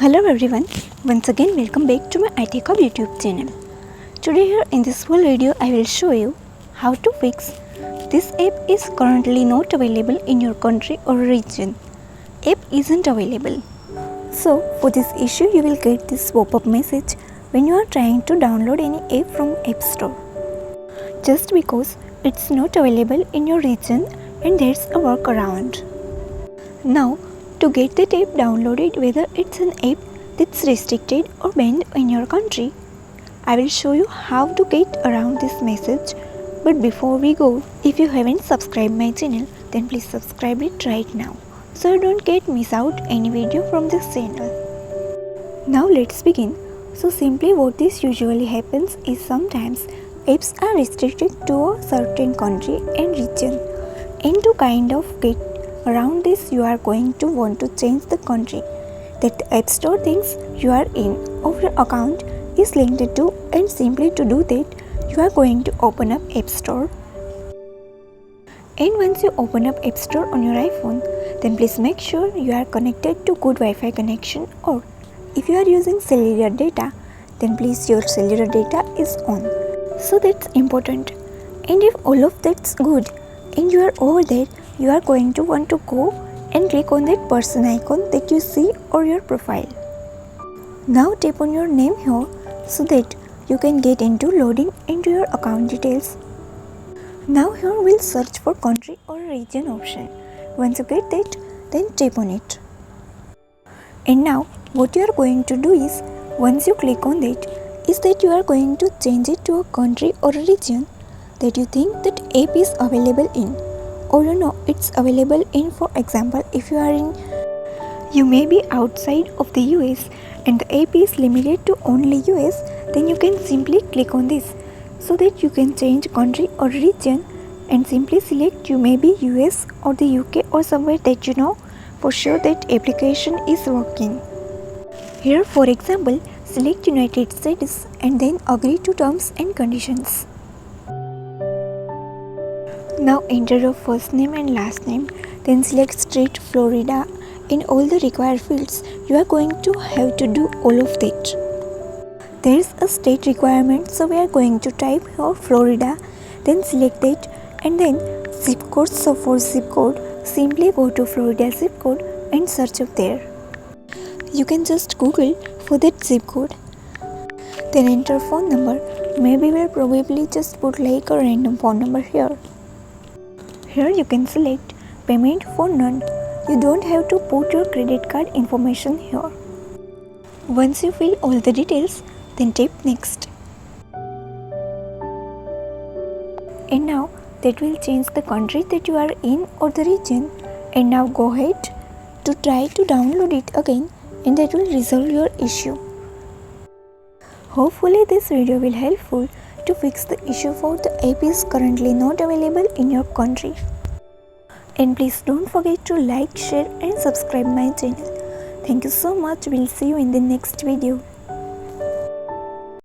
Hello everyone, once again welcome back to my iTechHub YouTube channel. Today here in this full video I will show you how to fix this app is currently not available in your country or region. App isn't available. So for this issue you will get this pop-up message when you are trying to download any app from App Store. Just because it's not available in your region and there's a workaround. Now to get that app downloaded, whether it's an app that's restricted or banned in your country, I will show you how to get around this message. But before we go, if you haven't subscribed my channel, then please subscribe it right now so you don't miss out any video from this channel. Now let's begin. So simply what this usually happens is sometimes apps are restricted to a certain country and region, and to kind of get around this, you are going to want to change the country that the App Store thinks you are in or your account is linked to, and simply to do that, you are going to open up App Store. And once you open up App Store on your iPhone, then please make sure you are connected to good Wi-Fi connection, or if you are using cellular data, then please your cellular data is on. So that's important. And if all of that's good and you are over there, you are going to want to go and click on that person icon that you see or your profile. Now tap on your name here so that you can get into loading into your account details. Now here we'll search for country or region option. Once you get that, then tap on it. And now what you are going to do is, once you click on that, is that you are going to change it to a country or a region that you think that app is available in, or you know it's available in. For example, if you may be outside of the US and the app is limited to only US, then you can simply click on this so that you can change country or region and simply select you may be US or the UK or somewhere that you know for sure that application is working. Here for example, select United States and then agree to terms and conditions. Now enter your first name and last name, then select state Florida. In all the required fields, you are going to have to do all of that. There is a state requirement, so we are going to type here Florida, then select that, and then zip code. So for zip code, simply go to Florida zip code and search up there. You can just Google for that zip code. Then enter phone number. Maybe we'll probably just put like a random phone number here. Here you can select payment for none. You don't have to put your credit card information here. Once you fill all the details, then tap next. And now that will change the country that you are in or the region. And now go ahead to try to download it again, and that will resolve your issue. Hopefully this video will helpful to fix the issue for the app is currently not available in your country. And please don't forget to like, share and subscribe my channel. Thank you so much. We'll see you in the next video.